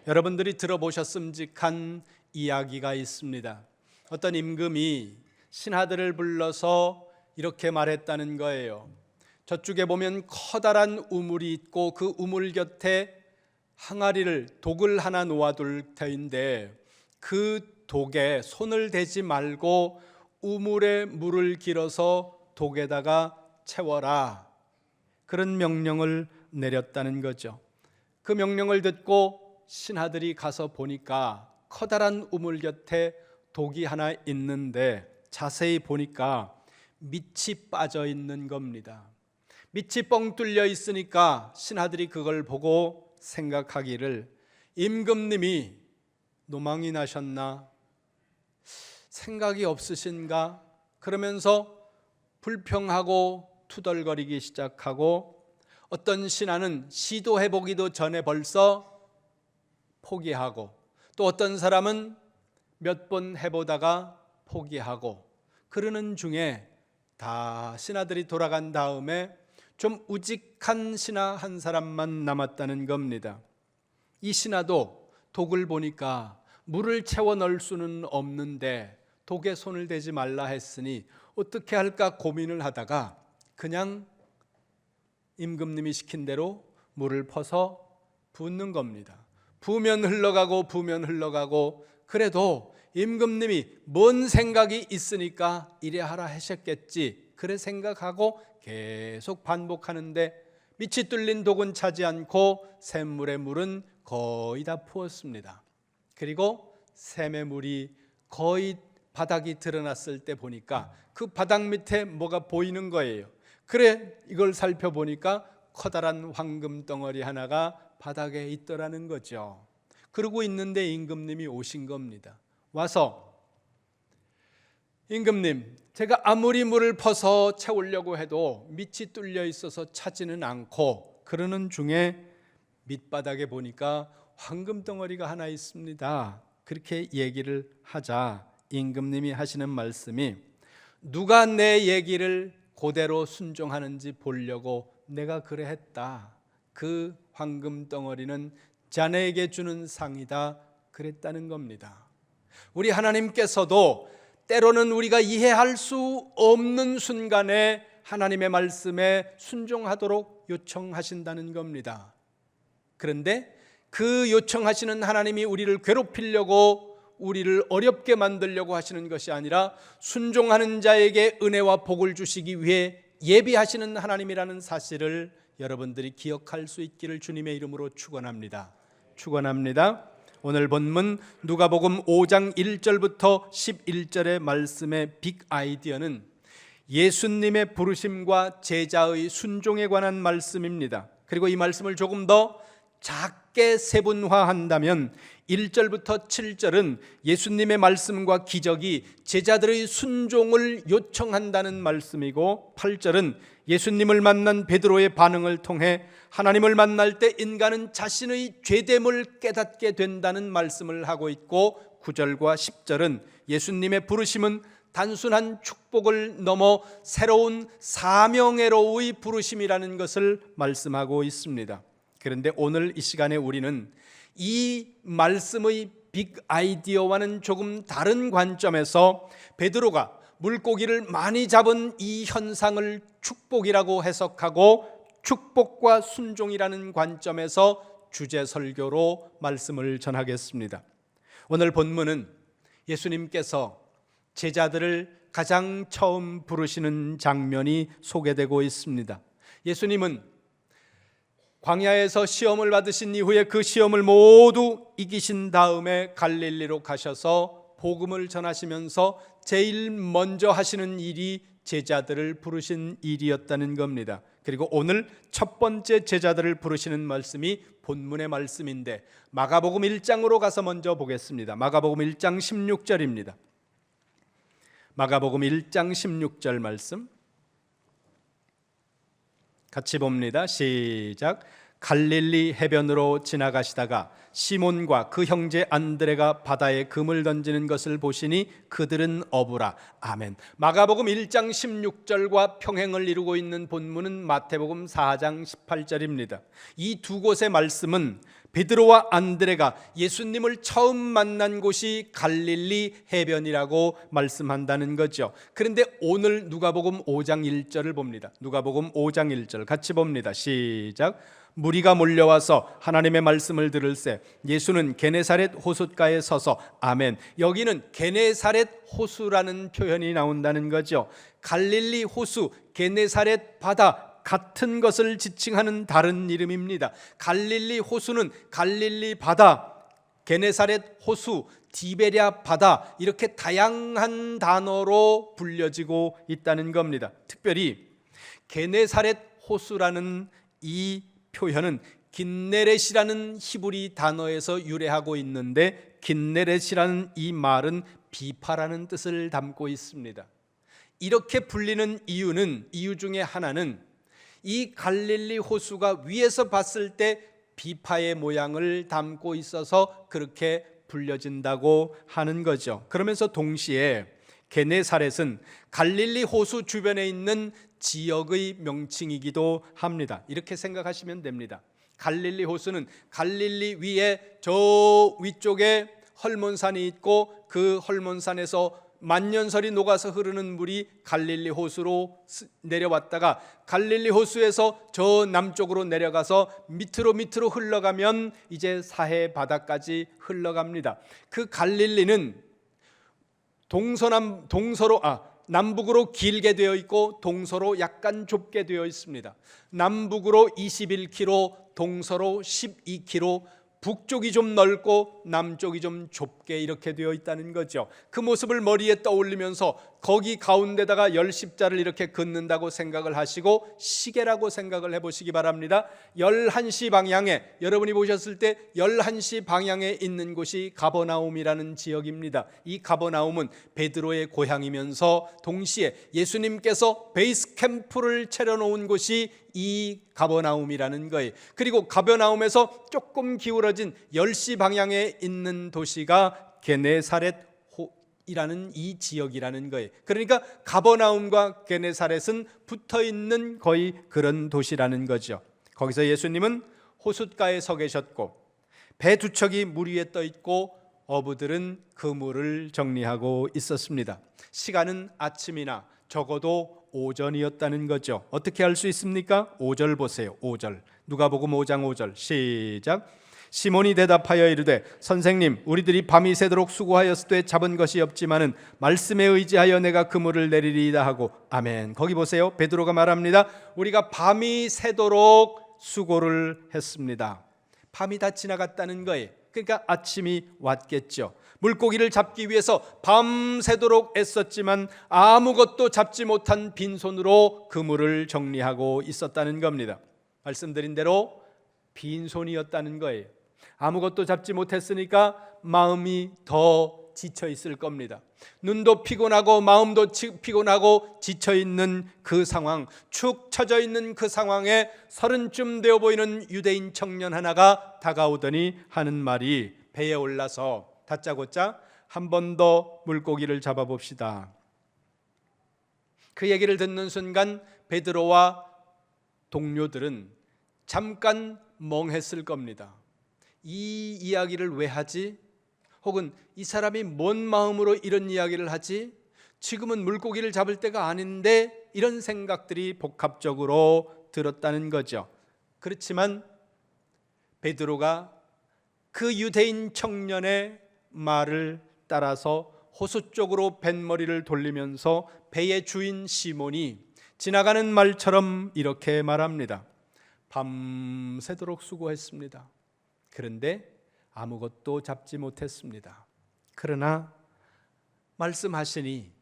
여러분들이 들어보셨음직한 이야기가 있습니다. 어떤 임금이 신하들을 불러서 이렇게 말했다는 거예요. 저쪽에 보면 커다란 우물이 있고 그 우물 곁에 항아리를 독을 하나 놓아둘 터인데 그 독에 손을 대지 말고 우물에 물을 길어서 독에다가 채워라. 그런 명령을 내렸다는 거죠. 그 명령을 듣고 신하들이 가서 보니까 커다란 우물 곁에 독이 하나 있는데 자세히 보니까 밑이 빠져 있는 겁니다. 밑이 뻥 뚫려 있으니까 신하들이 그걸 보고 생각하기를 임금님이 노망이 나셨나? 생각이 없으신가? 그러면서 불평하고 투덜거리기 시작하고 어떤 신하는 시도해보기도 전에 벌써 포기하고 또 어떤 사람은 몇 번 해보다가 포기하고 그러는 중에 다 신하들이 돌아간 다음에 좀 우직한 신하 한 사람만 남았다는 겁니다. 이 신하도 독을 보니까 물을 채워 넣을 수는 없는데 독에 손을 대지 말라 했으니 어떻게 할까 고민을 하다가 그냥 임금님이 시킨 대로 물을 퍼서 붓는 겁니다. 부으면 흘러가고 부으면 흘러가고 그래도 임금님이 뭔 생각이 있으니까 이래 하라 하셨겠지 그래 생각하고 계속 반복하는데 밑이 뚫린 독은 차지 않고 샘물의 물은 거의 다 부었습니다. 그리고 샘의 물이 거의 바닥이 드러났을 때 보니까 그 바닥 밑에 뭐가 보이는 거예요. 그래 이걸 살펴보니까 커다란 황금 덩어리 하나가 바닥에 있더라는 거죠. 그러고 있는데 임금님이 오신 겁니다. 와서 임금님, 제가 아무리 물을 퍼서 채우려고 해도 밑이 뚫려 있어서 차지는 않고 그러는 중에 밑바닥에 보니까 황금 덩어리가 하나 있습니다. 그렇게 얘기를 하자 임금님이 하시는 말씀이 누가 내 얘기를 그대로 순종하는지 보려고 내가 그래 했다. 그 황금 덩어리는 자네에게 주는 상이다. 그랬다는 겁니다. 우리 하나님께서도 때로는 우리가 이해할 수 없는 순간에 하나님의 말씀에 순종하도록 요청하신다는 겁니다. 그런데 그 요청하시는 하나님이 우리를 괴롭히려고 우리를 어렵게 만들려고 하시는 것이 아니라 순종하는 자에게 은혜와 복을 주시기 위해 예비하시는 하나님이라는 사실을 여러분들이 기억할 수 있기를 주님의 이름으로 축원합니다. 오늘 본문 누가복음 5장 1절부터 11절의 말씀의 빅 아이디어는 예수님의 부르심과 제자의 순종에 관한 말씀입니다. 그리고 이 말씀을 조금 더 작게 세분화한다면 1절부터 7절은 예수님의 말씀과 기적이 제자들의 순종을 요청한다는 말씀이고 8절은 예수님을 만난 베드로의 반응을 통해 하나님을 만날 때 인간은 자신의 죄됨을 깨닫게 된다는 말씀을 하고 있고 9절과 10절은 예수님의 부르심은 단순한 축복을 넘어 새로운 사명애로의 부르심이라는 것을 말씀하고 있습니다. 그런데 오늘 이 시간에 우리는 이 말씀의 빅 아이디어와는 조금 다른 관점에서 베드로가 물고기를 많이 잡은 이 현상을 축복이라고 해석하고 축복과 순종이라는 관점에서 주제 설교로 말씀을 전하겠습니다. 오늘 본문은 예수님께서 제자들을 가장 처음 부르시는 장면이 소개되고 있습니다. 예수님은 광야에서 시험을 받으신 이후에 그 시험을 모두 이기신 다음에 갈릴리로 가셔서 복음을 전하시면서 제일 먼저 하시는 일이 제자들을 부르신 일이었다는 겁니다. 그리고 오늘 첫 번째 제자들을 부르시는 말씀이 본문의 말씀인데 마가복음 1장으로 가서 먼저 보겠습니다. 마가복음 1장 16절입니다. 마가복음 1장 16절 말씀 같이 봅니다. 시작. 갈릴리 해변으로 지나가시다가 시몬과 그 형제 안드레가 바다에 금을 던지는 것을 보시니 그들은 어부라. 아멘. 마가복음 1장 16절과 평행을 이루고 있는 본문은 마태복음 4장 18절입니다. 이 두 곳의 말씀은 베드로와 안드레가 예수님을 처음 만난 곳이 갈릴리 해변이라고 말씀한다는 거죠. 그런데 오늘 누가복음 5장 1절을 봅니다. 누가복음 5장 1절 같이 봅니다. 시작. 무리가 몰려와서 하나님의 말씀을 들을새 예수는 게네사렛 호숫가에 서서 아멘. 여기는 게네사렛 호수라는 표현이 나온다는 거죠. 갈릴리 호수, 게네사렛 바다 같은 것을 지칭하는 다른 이름입니다. 갈릴리 호수는 갈릴리 바다, 게네사렛 호수, 디베랴 바다 이렇게 다양한 단어로 불려지고 있다는 겁니다. 특별히 게네사렛 호수라는 이 표현은 긴네렛이라는 히브리 단어에서 유래하고 있는데 긴네렛이라는 이 말은 비파라는 뜻을 담고 있습니다. 이렇게 불리는 이유 중에 하나는 이 갈릴리 호수가 위에서 봤을 때 비파의 모양을 담고 있어서 그렇게 불려진다고 하는 거죠. 그러면서 동시에 게네사렛은 갈릴리 호수 주변에 있는 지역의 명칭이기도 합니다. 이렇게 생각하시면 됩니다. 갈릴리 호수는 갈릴리 위에 저 위쪽에 헐몬산이 있고 그 헐몬산에서 만년설이 녹아서 흐르는 물이 갈릴리 호수로 내려왔다가 갈릴리 호수에서 저 남쪽으로 내려가서 밑으로 흘러가면 이제 사해 바다까지 흘러갑니다. 그 갈릴리는 남북으로 길게 되어 있고 동서로 약간 좁게 되어 있습니다. 남북으로 21km, 동서로 12km, 북쪽이 좀 넓고 남쪽이 좀 좁게 이렇게 되어 있다는 거죠. 그 모습을 머리에 떠올리면서 거기 가운데다가 열십자를 이렇게 긋는다고 생각을 하시고 시계라고 생각을 해보시기 바랍니다. 11시 방향에, 여러분이 보셨을 때 11시 방향에 있는 곳이 가버나움이라는 지역입니다. 이 가버나움은 베드로의 고향이면서 동시에 예수님께서 베이스 캠프를 차려놓은 곳이 이 가버나움이라는 거예요. 그리고 가버나움에서 조금 기울어진 10시 방향에 있는 도시가 게네사렛이라는 이 지역이라는 거예요. 그러니까 가버나움과 게네사렛은 붙어있는 거의 그런 도시라는 거죠. 거기서 예수님은 호숫가에 서 계셨고 배 두 척이 물 위에 떠 있고 어부들은 그물을 정리하고 있었습니다. 시간은 아침이나 적어도 오전이었다는 거죠. 어떻게 알 수 있습니까? 5절 보세요. 5절. 누가복음 5장 5절. 시작. 시몬이 대답하여 이르되 선생님 우리들이 밤이 새도록 수고하였으되 잡은 것이 없지만은 말씀에 의지하여 내가 그물을 내리리이다 하고 아멘. 거기 보세요. 베드로가 말합니다. 우리가 밤이 새도록 수고를 했습니다. 밤이 다 지나갔다는 거예요. 그러니까 아침이 왔겠죠. 물고기를 잡기 위해서 밤새도록 애썼지만 아무것도 잡지 못한 빈손으로 그물을 정리하고 있었다는 겁니다. 말씀드린 대로 빈손이었다는 거예요. 아무것도 잡지 못했으니까 마음이 더 지쳐 있을 겁니다. 눈도 피곤하고 마음도 피곤하고 지쳐 있는 그 상황, 축 처져 있는 그 상황에 30쯤 되어 보이는 유대인 청년 하나가 다가오더니 하는 말이 배에 올라서 다짜고짜 한 번 더 물고기를 잡아봅시다. 그 얘기를 듣는 순간 베드로와 동료들은 잠깐 멍했을 겁니다. 이 이야기를 왜 하지? 혹은 이 사람이 뭔 마음으로 이런 이야기를 하지? 지금은 물고기를 잡을 때가 아닌데 이런 생각들이 복합적으로 들었다는 거죠. 그렇지만 베드로가 그 유대인 청년의 말을 따라서 호수 쪽으로 뱃머리를 돌리면서 배의 주인 시몬이 지나가는 말처럼 이렇게 말합니다. 밤새도록 수고했습니다. 그런데 아무것도 잡지 못했습니다. 그러나 말씀하시니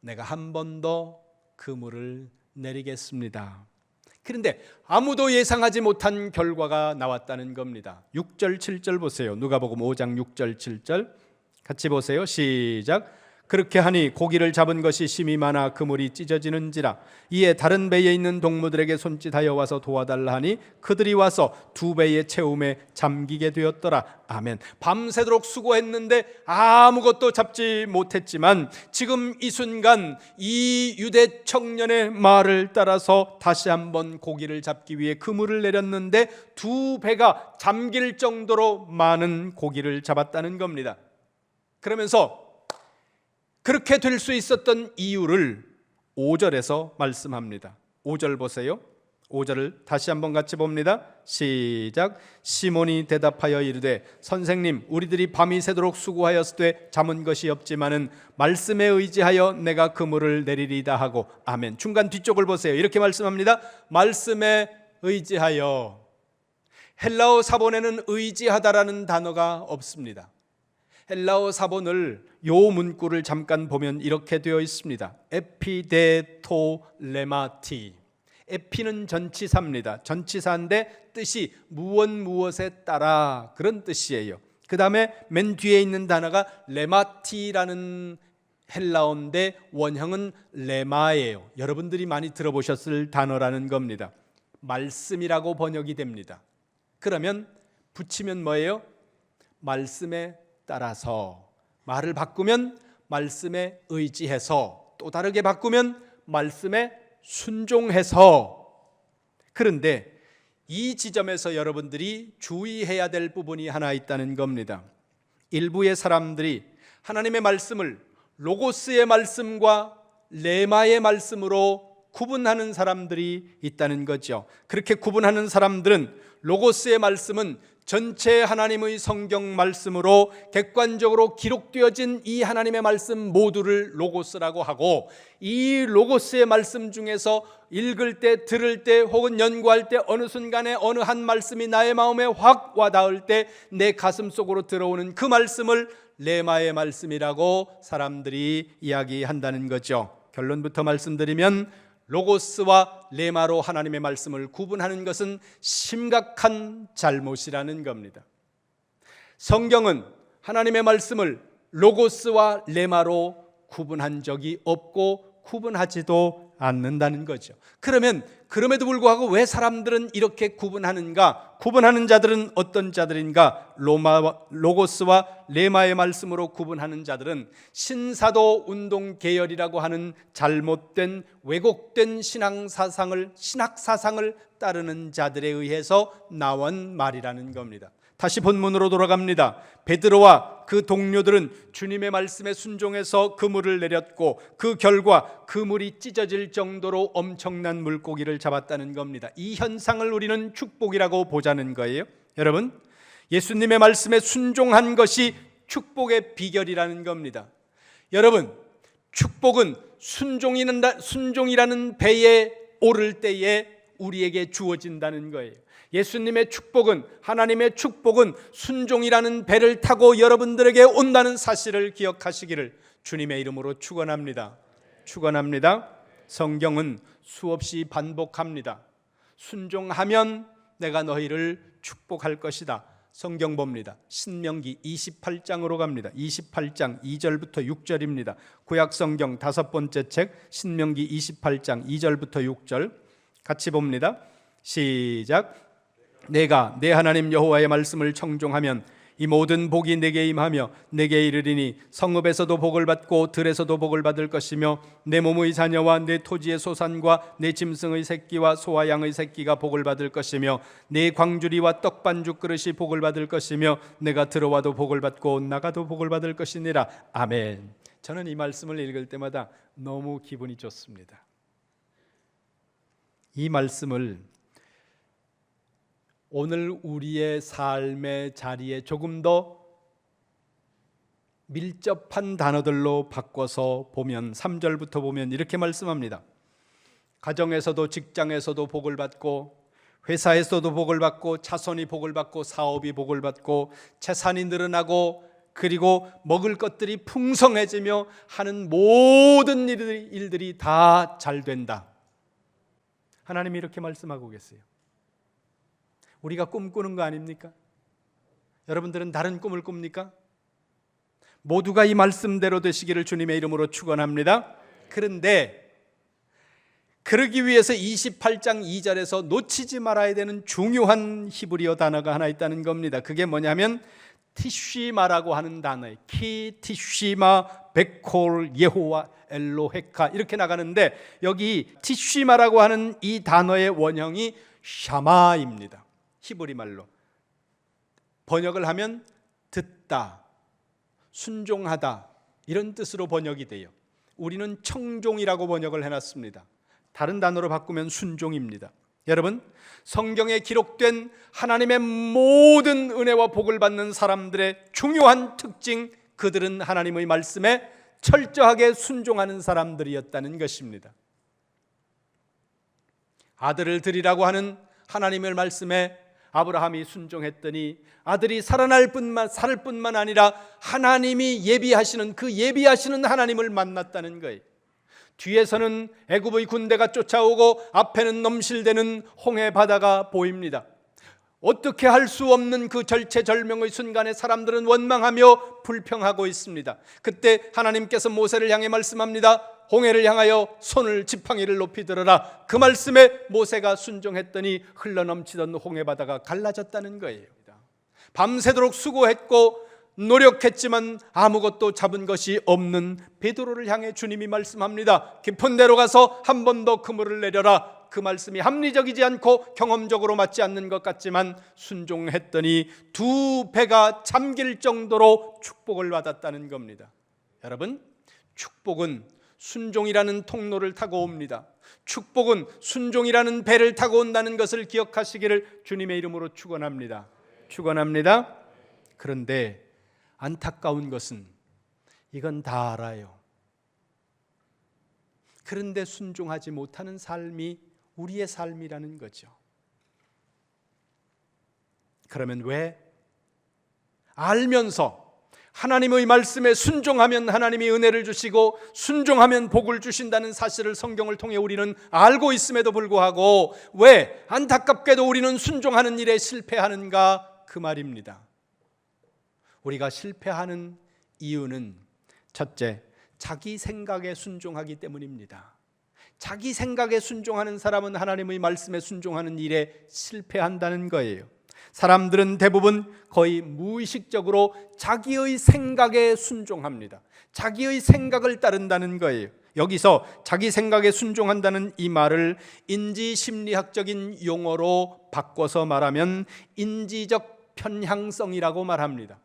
내가 한 번 더 그물을 내리겠습니다. 그런데 아무도 예상하지 못한 결과가 나왔다는 겁니다. 6절 7절 보세요. 누가복음 5장 6절 7절 같이 보세요. 시작. 그렇게 하니 고기를 잡은 것이 심히 많아 그물이 찢어지는지라. 이에 다른 배에 있는 동무들에게 손짓하여 와서 도와달라 하니 그들이 와서 두 배의 채움에 잠기게 되었더라. 아멘. 밤새도록 수고했는데 아무것도 잡지 못했지만 지금 이 순간 이 유대 청년의 말을 따라서 다시 한번 고기를 잡기 위해 그물을 내렸는데 두 배가 잠길 정도로 많은 고기를 잡았다는 겁니다. 그러면서 그렇게 될 수 있었던 이유를 5절에서 말씀합니다. 5절 보세요. 5절을 다시 한번 같이 봅니다. 시작. 시몬이 대답하여 이르되 선생님, 우리들이 밤이 새도록 수고하였으되 잠은 것이 없지만은 말씀에 의지하여 내가 그물을 내리리다 하고. 아멘. 중간 뒤쪽을 보세요. 이렇게 말씀합니다. 말씀에 의지하여. 헬라어 사본에는 의지하다라는 단어가 없습니다. 헬라어 사본을 요 문구를 잠깐 보면 이렇게 되어 있습니다. 에피데토레마티. 에피는 전치사입니다. 전치사인데 뜻이 무엇에 따라 그런 뜻이에요. 그 다음에 맨 뒤에 있는 단어가 레마티라는 헬라어인데 원형은 레마예요. 여러분들이 많이 들어보셨을 단어라는 겁니다. 말씀이라고 번역이 됩니다. 그러면 붙이면 뭐예요? 말씀에 따라서. 말을 바꾸면 말씀에 의지해서, 또 다르게 바꾸면 말씀에 순종해서. 그런데 이 지점에서 여러분들이 주의해야 될 부분이 하나 있다는 겁니다. 일부의 사람들이 하나님의 말씀을 로고스의 말씀과 레마의 말씀으로 구분하는 사람들이 있다는 거죠. 그렇게 구분하는 사람들은 로고스의 말씀은 전체 하나님의 성경 말씀으로 객관적으로 기록되어진 이 하나님의 말씀 모두를 로고스라고 하고, 이 로고스의 말씀 중에서 읽을 때, 들을 때, 혹은 연구할 때 어느 순간에 어느 한 말씀이 나의 마음에 확 와닿을 때 내 가슴 속으로 들어오는 그 말씀을 레마의 말씀이라고 사람들이 이야기한다는 거죠. 결론부터 말씀드리면 로고스와 레마로 하나님의 말씀을 구분하는 것은 심각한 잘못이라는 겁니다. 성경은 하나님의 말씀을 로고스와 레마로 구분한 적이 없고 구분하지도 않는다는 거죠. 그러면 그럼에도 불구하고 왜 사람들은 이렇게 구분하는가? 구분하는 자들은 어떤 자들인가? 로고스와 레마의 말씀으로 구분하는 자들은 신사도 운동 계열이라고 하는 잘못된 왜곡된 신학사상을 따르는 자들에 의해서 나온 말이라는 겁니다. 다시 본문으로 돌아갑니다. 베드로와 그 동료들은 주님의 말씀에 순종해서 그물을 내렸고 그 결과 그물이 찢어질 정도로 엄청난 물고기를 잡았다는 겁니다. 이 현상을 우리는 축복이라고 보자는 거예요. 여러분, 예수님의 말씀에 순종한 것이 축복의 비결이라는 겁니다. 여러분, 축복은 순종이라는 배에 오를 때에 우리에게 주어진다는 거예요. 예수님의 축복은, 하나님의 축복은 순종이라는 배를 타고 여러분들에게 온다는 사실을 기억하시기를 주님의 이름으로 축원합니다. 축원합니다. 성경은 수없이 반복합니다. 순종하면 내가 너희를 축복할 것이다. 성경 봅니다. 신명기 28장으로 갑니다. 28장 2절부터 6절입니다. 구약 성경 5번째 책 신명기 28장 2절부터 6절 같이 봅니다. 시작. 내가 내 하나님 여호와의 말씀을 청종하면 이 모든 복이 내게 임하며 내게 이르리니 성읍에서도 복을 받고 들에서도 복을 받을 것이며 내 몸의 자녀와 내 토지의 소산과 내 짐승의 새끼와 소와 양의 새끼가 복을 받을 것이며 내 광주리와 떡반죽 그릇이 복을 받을 것이며 내가 들어와도 복을 받고 나가도 복을 받을 것이니라. 아멘. 저는 이 말씀을 읽을 때마다 너무 기분이 좋습니다. 이 말씀을 오늘 우리의 삶의 자리에 조금 더 밀접한 단어들로 바꿔서 보면 3절부터 보면 이렇게 말씀합니다. 가정에서도 직장에서도 복을 받고 회사에서도 복을 받고 자손이 복을 받고 사업이 복을 받고 재산이 늘어나고 그리고 먹을 것들이 풍성해지며 하는 모든 일들이 다 잘 된다. 하나님이 이렇게 말씀하고 계세요. 우리가 꿈꾸는 거 아닙니까? 여러분들은 다른 꿈을 꿉니까? 모두가 이 말씀대로 되시기를 주님의 이름으로 축원합니다. 그런데 그러기 위해서 28장 2절에서 놓치지 말아야 되는 중요한 히브리어 단어가 하나 있다는 겁니다. 그게 뭐냐면 티쉬마라고 하는 단어예요. 키 티쉬마 베콜 예호와 엘로헤카 이렇게 나가는데, 여기 티쉬마라고 하는 이 단어의 원형이 샤마입니다. 히브리 말로 번역을 하면 듣다, 순종하다 이런 뜻으로 번역이 돼요. 우리는 청종이라고 번역을 해놨습니다. 다른 단어로 바꾸면 순종입니다. 여러분, 성경에 기록된 하나님의 모든 은혜와 복을 받는 사람들의 중요한 특징, 그들은 하나님의 말씀에 철저하게 순종하는 사람들이었다는 것입니다. 아들을 드리라고 하는 하나님의 말씀에 아브라함이 순종했더니 아들이 살 뿐만 아니라 하나님이 예비하시는 그 예비하시는 하나님을 만났다는 거예요. 뒤에서는 애굽의 군대가 쫓아오고 앞에는 넘실대는 홍해 바다가 보입니다. 어떻게 할 수 없는 그 절체절명의 순간에 사람들은 원망하며 불평하고 있습니다. 그때 하나님께서 모세를 향해 말씀합니다. 홍해를 향하여 손을 지팡이를 높이 들어라. 그 말씀에 모세가 순종했더니 흘러넘치던 홍해 바다가 갈라졌다는 거예요. 밤새도록 수고했고 노력했지만 아무것도 잡은 것이 없는 베드로를 향해 주님이 말씀합니다. 깊은 데로 가서 한 번 더 그물을 내려라. 그 말씀이 합리적이지 않고 경험적으로 맞지 않는 것 같지만 순종했더니 두 배가 잠길 정도로 축복을 받았다는 겁니다. 여러분, 축복은 순종이라는 통로를 타고 옵니다. 축복은 순종이라는 배를 타고 온다는 것을 기억하시기를 주님의 이름으로 축원합니다. 축원합니다. 그런데 안타까운 것은 이건 다 알아요. 그런데 순종하지 못하는 삶이 우리의 삶이라는 거죠. 그러면 왜 알면서 하나님의 말씀에 순종하면 하나님이 은혜를 주시고 순종하면 복을 주신다는 사실을 성경을 통해 우리는 알고 있음에도 불구하고 왜 안타깝게도 우리는 순종하는 일에 실패하는가, 그 말입니다. 우리가 실패하는 이유는 첫째, 자기 생각에 순종하기 때문입니다. 자기 생각에 순종하는 사람은 하나님의 말씀에 순종하는 일에 실패한다는 거예요. 사람들은 대부분 거의 무의식적으로 자기의 생각에 순종합니다. 자기의 생각을 따른다는 거예요. 여기서 자기 생각에 순종한다는 이 말을 인지심리학적인 용어로 바꿔서 말하면 인지적 편향성이라고 말합니다.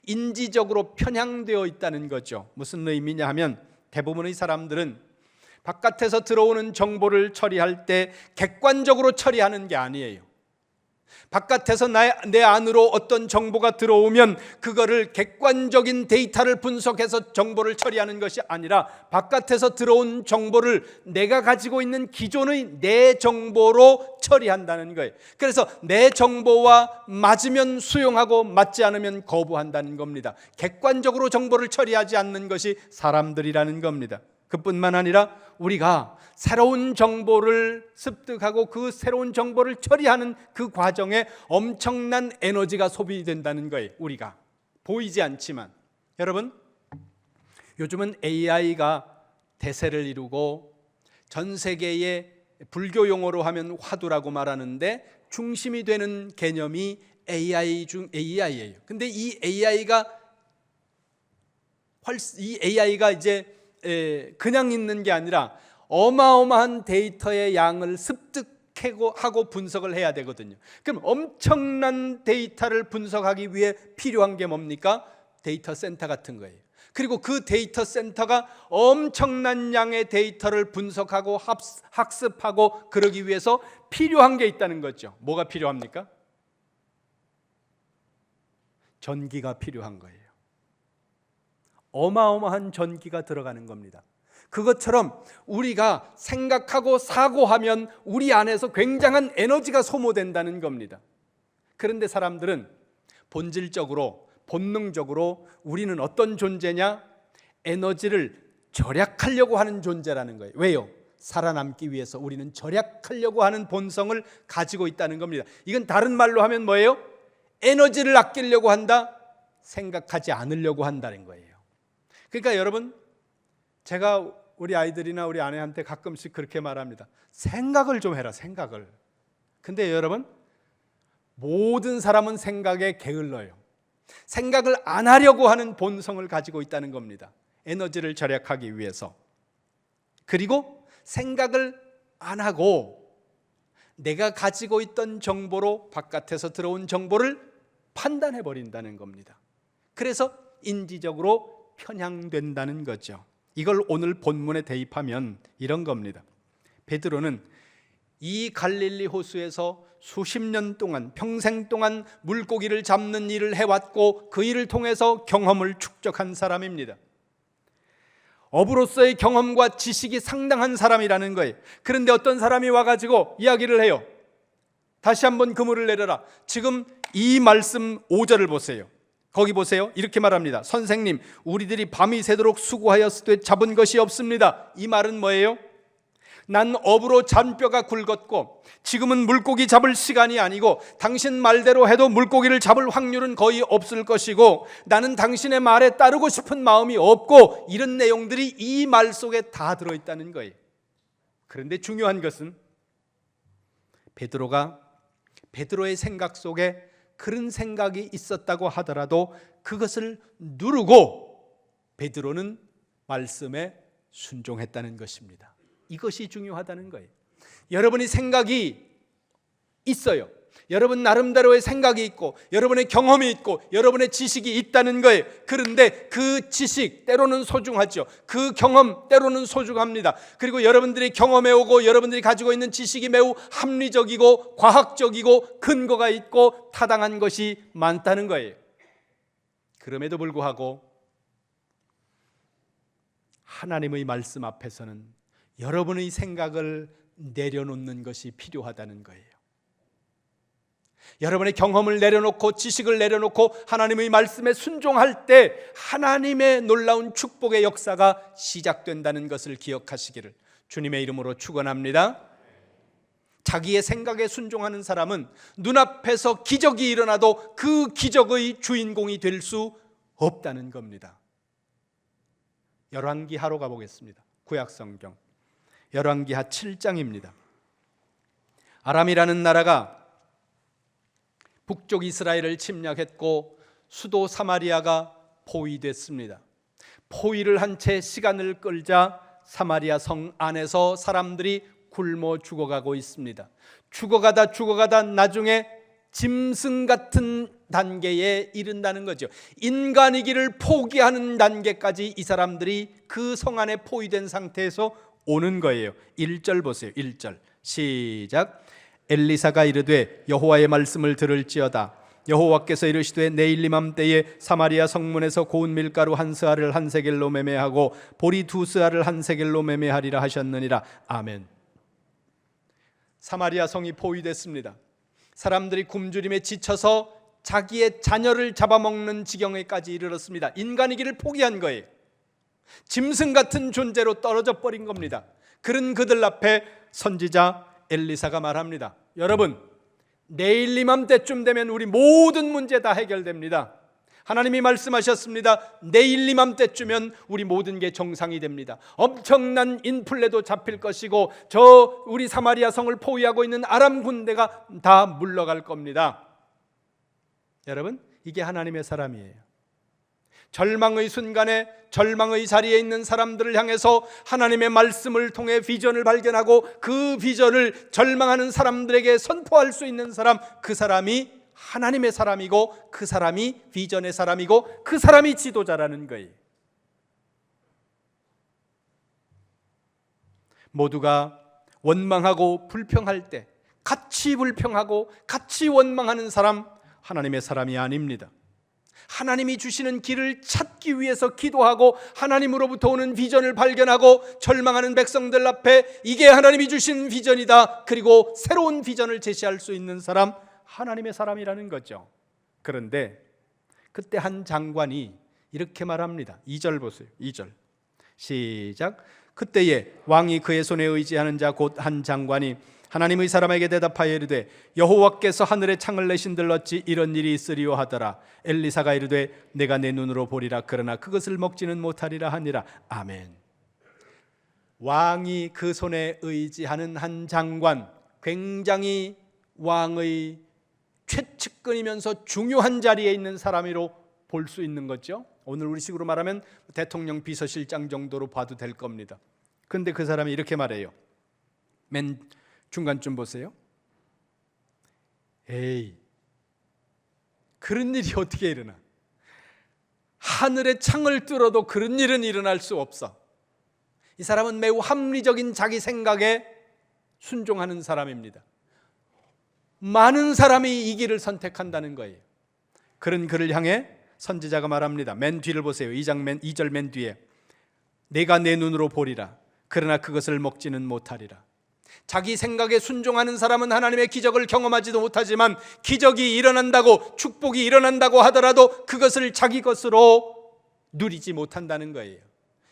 인지적으로 편향되어 있다는 거죠. 무슨 의미냐 하면 대부분의 사람들은 바깥에서 들어오는 정보를 처리할 때 객관적으로 처리하는 게 아니에요. 바깥에서 내 안으로 어떤 정보가 들어오면 그거를 객관적인 데이터를 분석해서 정보를 처리하는 것이 아니라 바깥에서 들어온 정보를 내가 가지고 있는 기존의 내 정보로 처리한다는 거예요. 그래서 내 정보와 맞으면 수용하고 맞지 않으면 거부한다는 겁니다. 객관적으로 정보를 처리하지 않는 것이 사람들이라는 겁니다. 그뿐만 아니라 우리가 새로운 정보를 습득하고 그 새로운 정보를 처리하는 그 과정에 엄청난 에너지가 소비된다는 거예요. 우리가 보이지 않지만. 여러분, 요즘은 AI가 대세를 이루고 전 세계의 불교 용어로 하면 화두라고 말하는데 중심이 되는 개념이 AI 중 AI예요. 근데 이 AI가 이제 그냥 있는 게 아니라 어마어마한 데이터의 양을 습득하고 분석을 해야 되거든요. 그럼 엄청난 데이터를 분석하기 위해 필요한 게 뭡니까? 데이터 센터 같은 거예요. 그리고 그 데이터 센터가 엄청난 양의 데이터를 분석하고 학습하고 그러기 위해서 필요한 게 있다는 거죠. 뭐가 필요합니까? 전기가 필요한 거예요. 어마어마한 전기가 들어가는 겁니다. 그것처럼 우리가 생각하고 사고하면 우리 안에서 굉장한 에너지가 소모된다는 겁니다. 그런데 사람들은 본질적으로 본능적으로 우리는 어떤 존재냐? 에너지를 절약하려고 하는 존재라는 거예요. 왜요? 살아남기 위해서 우리는 절약하려고 하는 본성을 가지고 있다는 겁니다. 이건 다른 말로 하면 뭐예요? 에너지를 아끼려고 한다? 생각하지 않으려고 한다는 거예요. 그러니까 여러분, 제가 우리 아이들이나 우리 아내한테 가끔씩 그렇게 말합니다. 생각을 좀 해라, 생각을. 근데 여러분, 모든 사람은 생각에 게을러요. 생각을 안 하려고 하는 본성을 가지고 있다는 겁니다. 에너지를 절약하기 위해서. 그리고 생각을 안 하고 내가 가지고 있던 정보로 바깥에서 들어온 정보를 판단해 버린다는 겁니다. 그래서 인지적으로 편향된다는 거죠. 이걸 오늘 본문에 대입하면 이런 겁니다. 베드로는 이 갈릴리 호수에서 수십 년 동안, 평생 동안 물고기를 잡는 일을 해왔고 그 일을 통해서 경험을 축적한 사람입니다. 어부로서의 경험과 지식이 상당한 사람이라는 거예요. 그런데 어떤 사람이 와가지고 이야기를 해요. 다시 한번 그물을 내려라. 지금 이 말씀 5절을 보세요. 거기 보세요. 이렇게 말합니다. 선생님, 우리들이 밤이 새도록 수고하였으되 잡은 것이 없습니다. 이 말은 뭐예요? 난 어부로 잔뼈가 굵었고 지금은 물고기 잡을 시간이 아니고 당신 말대로 해도 물고기를 잡을 확률은 거의 없을 것이고 나는 당신의 말에 따르고 싶은 마음이 없고, 이런 내용들이 이 말 속에 다 들어있다는 거예요. 그런데 중요한 것은 베드로의 생각 속에 그런 생각이 있었다고 하더라도 그것을 누르고 베드로는 말씀에 순종했다는 것입니다. 이것이 중요하다는 거예요. 여러분이 생각이 있어요. 여러분 나름대로의 생각이 있고 여러분의 경험이 있고 여러분의 지식이 있다는 거예요. 그런데 그 지식 때로는 소중하죠. 그 경험 때로는 소중합니다. 그리고 여러분들이 경험해오고 여러분들이 가지고 있는 지식이 매우 합리적이고 과학적이고 근거가 있고 타당한 것이 많다는 거예요. 그럼에도 불구하고 하나님의 말씀 앞에서는 여러분의 생각을 내려놓는 것이 필요하다는 거예요. 여러분의 경험을 내려놓고 지식을 내려놓고 하나님의 말씀에 순종할 때 하나님의 놀라운 축복의 역사가 시작된다는 것을 기억하시기를 주님의 이름으로 축원합니다. 자기의 생각에 순종하는 사람은 눈앞에서 기적이 일어나도 그 기적의 주인공이 될 수 없다는 겁니다. 열왕기하로 가보겠습니다. 구약성경 열왕기하 7장입니다. 아람이라는 나라가 북쪽 이스라엘을 침략했고 수도 사마리아가 포위됐습니다. 포위를 한 채 시간을 끌자 사마리아 성 안에서 사람들이 굶어 죽어가고 있습니다. 죽어가다 나중에 짐승 같은 단계에 이른다는 거죠. 인간이기를 포기하는 단계까지 이 사람들이 그 성 안에 포위된 상태에서 오는 거예요. 1절 보세요. 1절 시작. 엘리사가 이르되 여호와의 말씀을 들을지어다. 여호와께서 이르시되 내일 이맘때에 사마리아 성문에서 고운 밀가루 한 스아를 한 세겔로 매매하고 보리 두 스아를 한 세겔로 매매하리라 하셨느니라. 아멘. 사마리아 성이 포위됐습니다. 사람들이 굶주림에 지쳐서 자기의 자녀를 잡아먹는 지경에까지 이르렀습니다. 인간이기를 포기한 거예요. 짐승 같은 존재로 떨어져 버린 겁니다. 그런 그들 앞에 선지자 엘리사가 말합니다. 여러분, 내일 이맘때쯤 되면 우리 모든 문제 다 해결됩니다. 하나님이 말씀하셨습니다. 내일 이맘때쯤면 우리 모든 게 정상이 됩니다. 엄청난 인플레도 잡힐 것이고 우리 사마리아 성을 포위하고 있는 아람 군대가 다 물러갈 겁니다. 여러분, 이게 하나님의 사람이에요. 절망의 순간에 절망의 자리에 있는 사람들을 향해서 하나님의 말씀을 통해 비전을 발견하고 그 비전을 절망하는 사람들에게 선포할 수 있는 사람, 그 사람이 하나님의 사람이고 그 사람이 비전의 사람이고 그 사람이 지도자라는 거예요. 모두가 원망하고 불평할 때 같이 불평하고 같이 원망하는 사람, 하나님의 사람이 아닙니다. 하나님이 주시는 길을 찾기 위해서 기도하고 하나님으로부터 오는 비전을 발견하고 절망하는 백성들 앞에 이게 하나님이 주신 비전이다, 그리고 새로운 비전을 제시할 수 있는 사람, 하나님의 사람이라는 거죠. 그런데 그때 한 장관이 이렇게 말합니다. 2절 보세요. 2절 시작. 그때에 왕이 그의 손에 의지하는 자 곧 한 장관이 하나님의 사람에게 대답하여 이르되 여호와께서 하늘에 창을 내신들 어찌 이런 일이 있으리요 하더라. 엘리사가 이르되 내가 내 눈으로 보리라. 그러나 그것을 먹지는 못하리라 하니라. 아멘. 왕이 그 손에 의지하는 한 장관, 굉장히 왕의 최측근이면서 중요한 자리에 있는 사람으로 볼 수 있는 거죠. 오늘 우리식으로 말하면 대통령 비서실장 정도로 봐도 될 겁니다. 그런데 그 사람이 이렇게 말해요. 맨 중간쯤 보세요. 에이, 그런 일이 어떻게 일어나? 하늘의 창을 뚫어도 그런 일은 일어날 수 없어. 이 사람은 매우 합리적인 자기 생각에 순종하는 사람입니다. 많은 사람이 이 길을 선택한다는 거예요. 그런 그를 향해 선지자가 말합니다. 맨 뒤를 보세요. 2절 맨 뒤에 내가 내 눈으로 보리라. 그러나 그것을 먹지는 못하리라. 자기 생각에 순종하는 사람은 하나님의 기적을 경험하지도 못하지만 기적이 일어난다고, 축복이 일어난다고 하더라도 그것을 자기 것으로 누리지 못한다는 거예요.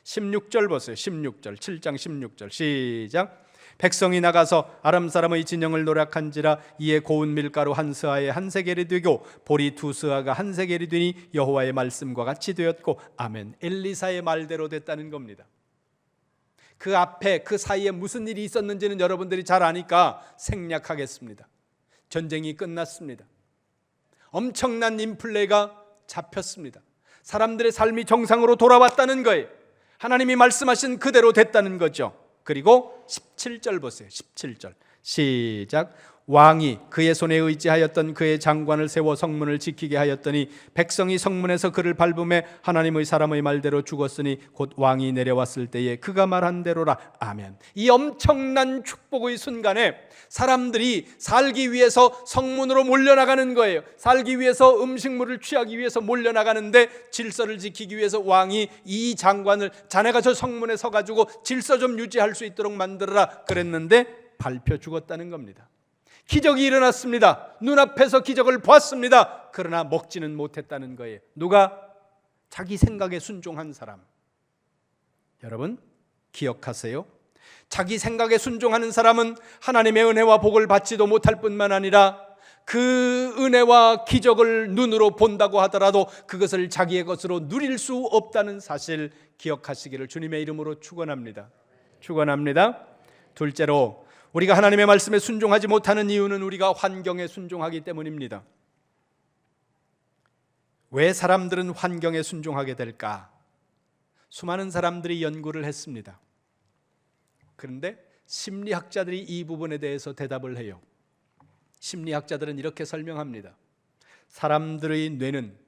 16절 보세요. 16절, 7장 16절 시작. 백성이 나가서 아람 사람의 진영을 노략한지라 이에 고운 밀가루 한 스아에 한 세겔이 되고 보리 두 스아가 한 세겔이 되니 여호와의 말씀과 같이 되었고 아멘. 엘리사의 말대로 됐다는 겁니다. 그 앞에 그 사이에 무슨 일이 있었는지는 여러분들이 잘 아니까 생략하겠습니다. 전쟁이 끝났습니다. 엄청난 인플레가 잡혔습니다. 사람들의 삶이 정상으로 돌아왔다는 거예요. 하나님이 말씀하신 그대로 됐다는 거죠. 그리고 17절 보세요. 17절 시작. 왕이 그의 손에 의지하였던 그의 장관을 세워 성문을 지키게 하였더니 백성이 성문에서 그를 밟음에 하나님의 사람의 말대로 죽었으니 곧 왕이 내려왔을 때에 그가 말한 대로라. 아멘. 이 엄청난 축복의 순간에 사람들이 살기 위해서 성문으로 몰려나가는 거예요. 살기 위해서 음식물을 취하기 위해서 몰려나가는데 질서를 지키기 위해서 왕이 이 장관을 자네가 저 성문에 서가지고 질서 좀 유지할 수 있도록 만들어라 그랬는데 밟혀 죽었다는 겁니다. 기적이 일어났습니다. 눈앞에서 기적을 보았습니다. 그러나 먹지는 못했다는 거예요. 누가? 자기 생각에 순종한 사람. 여러분 기억하세요. 자기 생각에 순종하는 사람은 하나님의 은혜와 복을 받지도 못할 뿐만 아니라 그 은혜와 기적을 눈으로 본다고 하더라도 그것을 자기의 것으로 누릴 수 없다는 사실 기억하시기를 주님의 이름으로 축원합니다. 축원합니다. 둘째로 우리가 하나님의 말씀에 순종하지 못하는 이유는 우리가 환경에 순종하기 때문입니다. 왜 사람들은 환경에 순종하게 될까? 수많은 사람들이 연구를 했습니다. 그런데 심리학자들이 이 부분에 대해서 대답을 해요. 심리학자들은 이렇게 설명합니다. 사람들의 뇌는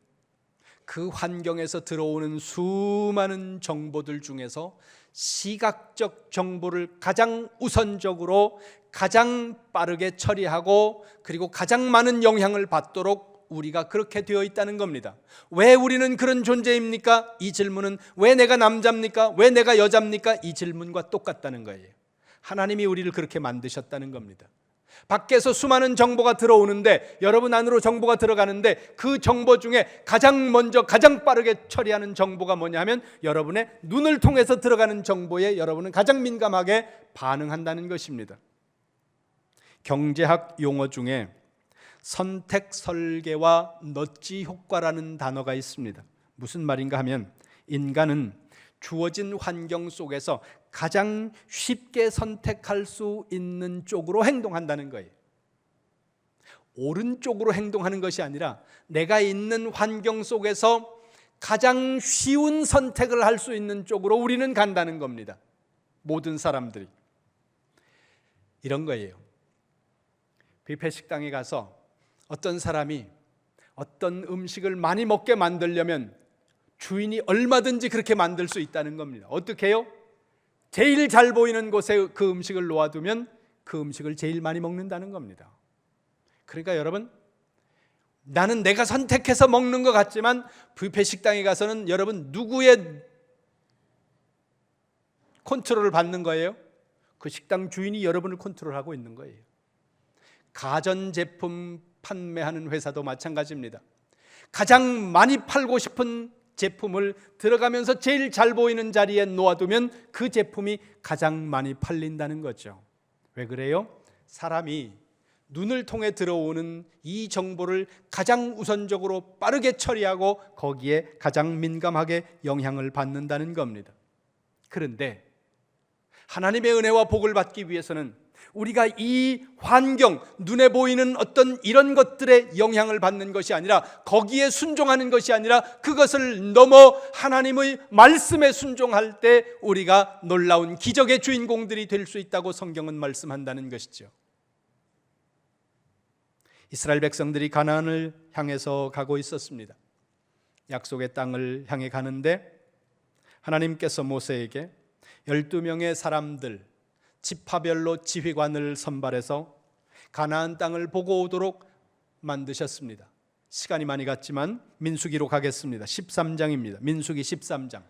그 환경에서 들어오는 수많은 정보들 중에서 시각적 정보를 가장 우선적으로 가장 빠르게 처리하고 그리고 가장 많은 영향을 받도록 우리가 그렇게 되어 있다는 겁니다. 왜 우리는 그런 존재입니까? 이 질문은 왜 내가 남자입니까? 왜 내가 여자입니까? 이 질문과 똑같다는 거예요. 하나님이 우리를 그렇게 만드셨다는 겁니다. 밖에서 수많은 정보가 들어오는데 여러분 안으로 정보가 들어가는데 그 정보 중에 가장 먼저 가장 빠르게 처리하는 정보가 뭐냐면 여러분의 눈을 통해서 들어가는 정보에 여러분은 가장 민감하게 반응한다는 것입니다. 경제학 용어 중에 선택 설계와 넛지 효과라는 단어가 있습니다. 무슨 말인가 하면 인간은 주어진 환경 속에서 가장 쉽게 선택할 수 있는 쪽으로 행동한다는 거예요. 오른쪽으로 행동하는 것이 아니라 내가 있는 환경 속에서 가장 쉬운 선택을 할 수 있는 쪽으로 우리는 간다는 겁니다. 모든 사람들이 이런 거예요. 뷔페 식당에 가서 어떤 사람이 어떤 음식을 많이 먹게 만들려면 주인이 얼마든지 그렇게 만들 수 있다는 겁니다. 어떻게 해요? 제일 잘 보이는 곳에 그 음식을 놓아두면 그 음식을 제일 많이 먹는다는 겁니다. 그러니까 여러분, 나는 내가 선택해서 먹는 것 같지만 뷔페 식당에 가서는 여러분 누구의 컨트롤을 받는 거예요? 그 식당 주인이 여러분을 컨트롤하고 있는 거예요. 가전제품 판매하는 회사도 마찬가지입니다. 가장 많이 팔고 싶은 제품을 들어가면서 제일 잘 보이는 자리에 놓아두면 그 제품이 가장 많이 팔린다는 거죠. 왜 그래요? 사람이 눈을 통해 들어오는 이 정보를 가장 우선적으로 빠르게 처리하고 거기에 가장 민감하게 영향을 받는다는 겁니다. 그런데 하나님의 은혜와 복을 받기 위해서는 우리가 이 환경, 눈에 보이는 어떤 이런 것들에 영향을 받는 것이 아니라, 거기에 순종하는 것이 아니라, 그것을 넘어 하나님의 말씀에 순종할 때 우리가 놀라운 기적의 주인공들이 될 수 있다고 성경은 말씀한다는 것이죠. 이스라엘 백성들이 가나안을 향해서 가고 있었습니다. 약속의 땅을 향해 가는데 하나님께서 모세에게 12명의 사람들, 지파별로 지휘관을 선발해서 가나안 땅을 보고 오도록 만드셨습니다. 시간이 많이 갔지만 민수기로 가겠습니다. 13장입니다. 민수기 13장.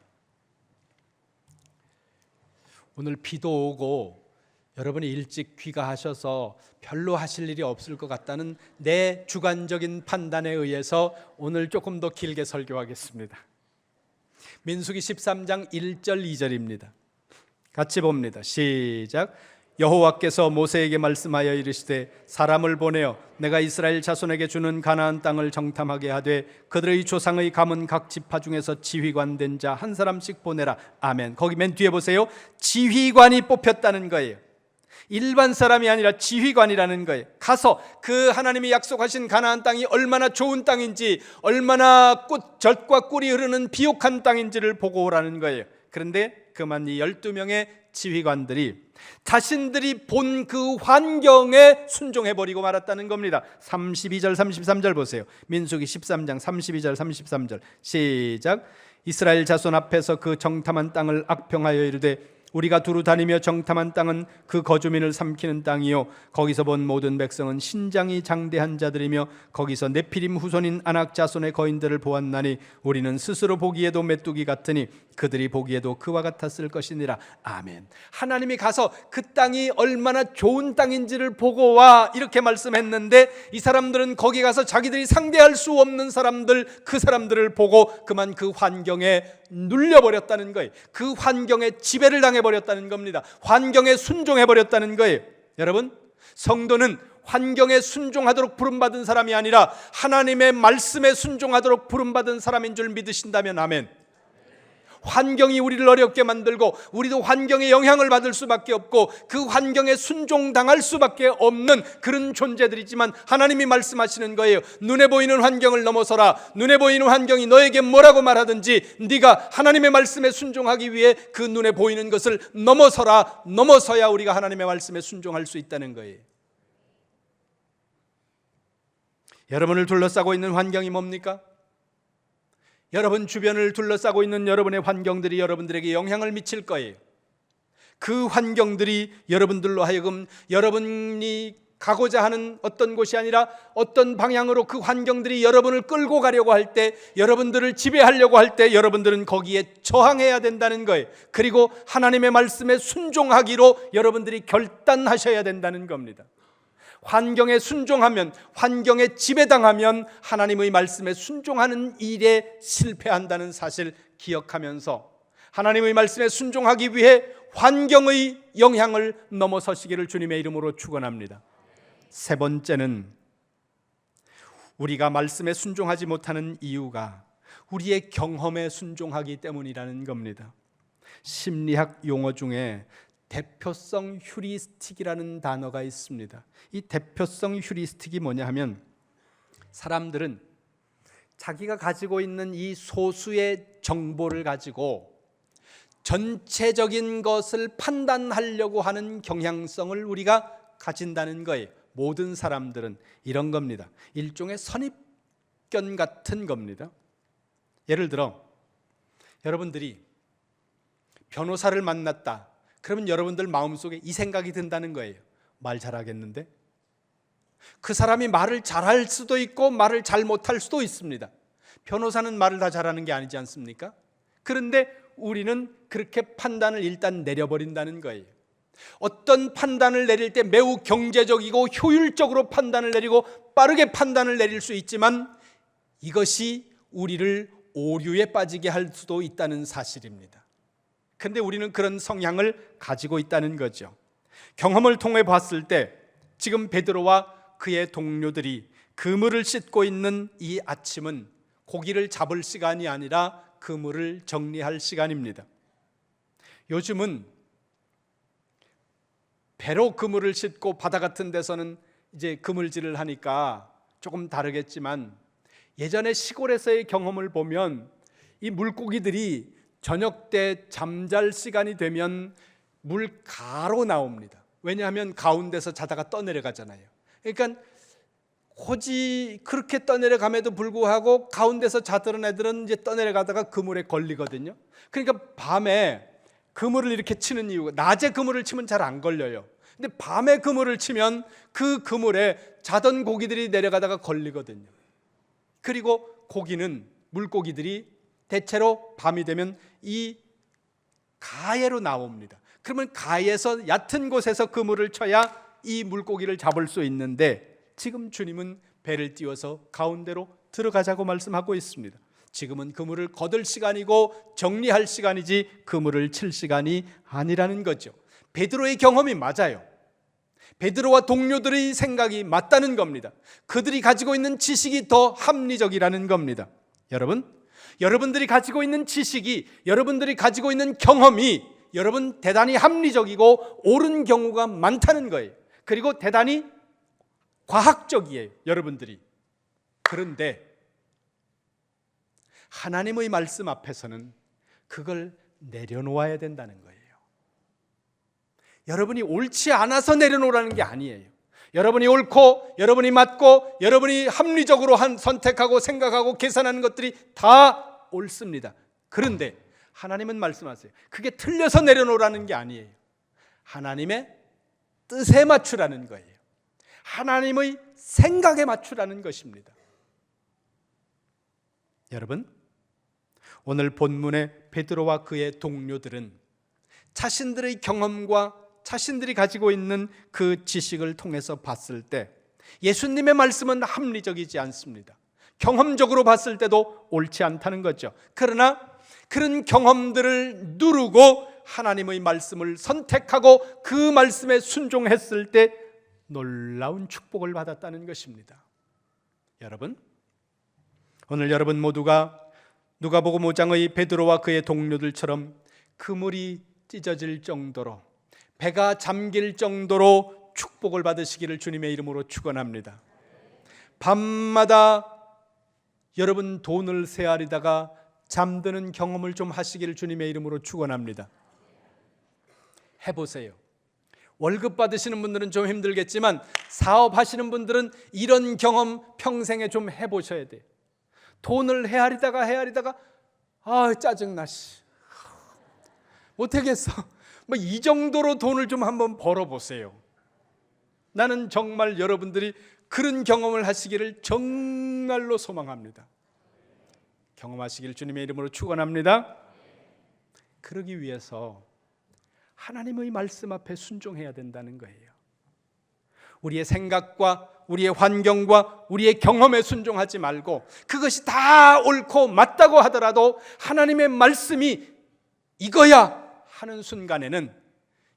오늘 비도 오고 여러분이 일찍 귀가하셔서 별로 하실 일이 없을 것 같다는 내 주관적인 판단에 의해서 오늘 조금 더 길게 설교하겠습니다. 민수기 13장 1절 2절입니다. 같이 봅니다. 시작. 여호와께서 모세에게 말씀하여 이르시되 사람을 보내어 내가 이스라엘 자손에게 주는 가나안 땅을 정탐하게 하되 그들의 조상의 가문 각 지파 중에서 지휘관 된 자 한 사람씩 보내라. 아멘. 거기 맨 뒤에 보세요. 지휘관이 뽑혔다는 거예요. 일반 사람이 아니라 지휘관이라는 거예요. 가서 그 하나님이 약속하신 가나안 땅이 얼마나 좋은 땅인지, 얼마나 젖과 꿀이 흐르는 비옥한 땅인지를 보고 오라는 거예요. 그런데 그만 이 12명의 지휘관들이 자신들이 본 그 환경에 순종해버리고 말았다는 겁니다. 32절 33절 보세요. 민수기 13장 32절 33절 시작. 이스라엘 자손 앞에서 그 정탐한 땅을 악평하여 이르되 우리가 두루 다니며 정탐한 땅은 그 거주민을 삼키는 땅이요 거기서 본 모든 백성은 신장이 장대한 자들이며 거기서 네피림 후손인 아낙 자손의 거인들을 보았나니 우리는 스스로 보기에도 메뚜기 같으니 그들이 보기에도 그와 같았을 것이니라. 아멘. 하나님이 가서 그 땅이 얼마나 좋은 땅인지를 보고 와 이렇게 말씀했는데 이 사람들은 거기 가서 자기들이 상대할 수 없는 사람들, 그 사람들을 보고 그만 그 환경에 눌려버렸다는 거예요. 그 환경에 지배를 당해버렸다는 겁니다. 환경에 순종해버렸다는 거예요. 여러분, 성도는 환경에 순종하도록 부름받은 사람이 아니라 하나님의 말씀에 순종하도록 부름받은 사람인 줄 믿으신다면 아멘. 환경이 우리를 어렵게 만들고 우리도 환경에 영향을 받을 수밖에 없고 그 환경에 순종당할 수밖에 없는 그런 존재들이지만 하나님이 말씀하시는 거예요. 눈에 보이는 환경을 넘어서라. 눈에 보이는 환경이 너에게 뭐라고 말하든지 네가 하나님의 말씀에 순종하기 위해 그 눈에 보이는 것을 넘어서라. 넘어서야 우리가 하나님의 말씀에 순종할 수 있다는 거예요. 여러분을 둘러싸고 있는 환경이 뭡니까? 여러분 주변을 둘러싸고 있는 여러분의 환경들이 여러분들에게 영향을 미칠 거예요. 그 환경들이 여러분들로 하여금 여러분이 가고자 하는 어떤 곳이 아니라 어떤 방향으로 그 환경들이 여러분을 끌고 가려고 할 때, 여러분들을 지배하려고 할 때 여러분들은 거기에 저항해야 된다는 거예요. 그리고 하나님의 말씀에 순종하기로 여러분들이 결단하셔야 된다는 겁니다. 환경에 순종하면, 환경에 지배당하면 하나님의 말씀에 순종하는 일에 실패한다는 사실 기억하면서 하나님의 말씀에 순종하기 위해 환경의 영향을 넘어서시기를 주님의 이름으로 축원합니다. 세 번째는 우리가 말씀에 순종하지 못하는 이유가 우리의 경험에 순종하기 때문이라는 겁니다. 심리학 용어 중에 대표성 휴리스틱이라는 단어가 있습니다. 이 대표성 휴리스틱이 뭐냐 하면 사람들은 자기가 가지고 있는 이 소수의 정보를 가지고 전체적인 것을 판단하려고 하는 경향성을 우리가 가진다는 거예요. 모든 사람들은 이런 겁니다. 일종의 선입견 같은 겁니다. 예를 들어 여러분들이 변호사를 만났다. 그러면 여러분들 마음속에 이 생각이 든다는 거예요. 말 잘하겠는데? 그 사람이 말을 잘할 수도 있고 말을 잘 못할 수도 있습니다. 변호사는 말을 다 잘하는 게 아니지 않습니까? 그런데 우리는 그렇게 판단을 일단 내려버린다는 거예요. 어떤 판단을 내릴 때 매우 경제적이고 효율적으로 판단을 내리고 빠르게 판단을 내릴 수 있지만 이것이 우리를 오류에 빠지게 할 수도 있다는 사실입니다. 그런데 우리는 그런 성향을 가지고 있다는 거죠. 경험을 통해 봤을 때 지금 베드로와 그의 동료들이 그물을 씻고 있는 이 아침은 고기를 잡을 시간이 아니라 그물을 정리할 시간입니다. 요즘은 배로 그물을 싣고 바다 같은 데서는 이제 그물질을 하니까 조금 다르겠지만, 예전에 시골에서의 경험을 보면 이 물고기들이 저녁 때 잠잘 시간이 되면 물가로 나옵니다. 왜냐하면 가운데서 자다가 떠내려가잖아요. 그러니까 굳이 그렇게 떠내려감에도 불구하고 가운데서 자던 애들은 이제 떠내려가다가 그물에 걸리거든요. 그러니까 밤에 그물을 이렇게 치는 이유가, 낮에 그물을 치면 잘 안 걸려요. 근데 밤에 그물을 치면 그 그물에 자던 고기들이 내려가다가 걸리거든요. 그리고 고기는, 물고기들이 대체로 밤이 되면 이 가해로 나옵니다. 그러면 가해에서 얕은 곳에서 그물을 쳐야 이 물고기를 잡을 수 있는데, 지금 주님은 배를 띄워서 가운데로 들어가자고 말씀하고 있습니다. 지금은 그물을 거둘 시간이고 정리할 시간이지 그물을 칠 시간이 아니라는 거죠. 베드로의 경험이 맞아요. 베드로와 동료들의 생각이 맞다는 겁니다. 그들이 가지고 있는 지식이 더 합리적이라는 겁니다. 여러분들이 가지고 있는 지식이, 여러분들이 가지고 있는 경험이 여러분 대단히 합리적이고 옳은 경우가 많다는 거예요. 그리고 대단히 과학적이에요, 여러분들이. 그런데 하나님의 말씀 앞에서는 그걸 내려놓아야 된다는 거예요. 여러분이 옳지 않아서 내려놓으라는 게 아니에요. 여러분이 옳고, 여러분이 맞고, 여러분이 합리적으로 선택하고 생각하고 계산하는 것들이 다 옳습니다. 그런데 하나님은 말씀하세요. 그게 틀려서 내려놓으라는 게 아니에요. 하나님의 뜻에 맞추라는 거예요. 하나님의 생각에 맞추라는 것입니다. 여러분, 오늘 본문의 베드로와 그의 동료들은 자신들의 경험과 자신들이 가지고 있는 그 지식을 통해서 봤을 때 예수님의 말씀은 합리적이지 않습니다. 경험적으로 봤을 때도 옳지 않다는 거죠. 그러나 그런 경험들을 누르고 하나님의 말씀을 선택하고 그 말씀에 순종했을 때 놀라운 축복을 받았다는 것입니다. 여러분, 오늘 여러분 모두가 누가복음 5장의 베드로와 그의 동료들처럼 그물이 찢어질 정도로, 배가 잠길 정도로 축복을 받으시기를 주님의 이름으로 축원합니다. 밤마다 여러분 돈을 세아리다가 잠드는 경험을 좀 하시기를 주님의 이름으로 축원합니다. 해보세요. 월급 받으시는 분들은 좀 힘들겠지만 사업하시는 분들은 이런 경험 평생에 좀 해보셔야 돼요. 돈을 헤아리다가 짜증나, 못하겠어. 이 정도로 돈을 좀 한번 벌어보세요. 나는 정말 여러분들이 그런 경험을 하시기를 정말로 소망합니다. 경험하시기를 주님의 이름으로 축원합니다. 그러기 위해서 하나님의 말씀 앞에 순종해야 된다는 거예요. 우리의 생각과 우리의 환경과 우리의 경험에 순종하지 말고, 그것이 다 옳고 맞다고 하더라도 하나님의 말씀이 이거야 하는 순간에는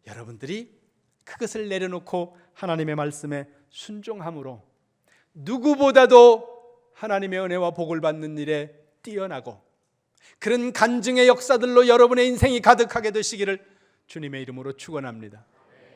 여러분들이 그것을 내려놓고 하나님의 말씀에 순종함으로 누구보다도 하나님의 은혜와 복을 받는 일에 뛰어나고, 그런 간증의 역사들로 여러분의 인생이 가득하게 되시기를 주님의 이름으로 축원합니다.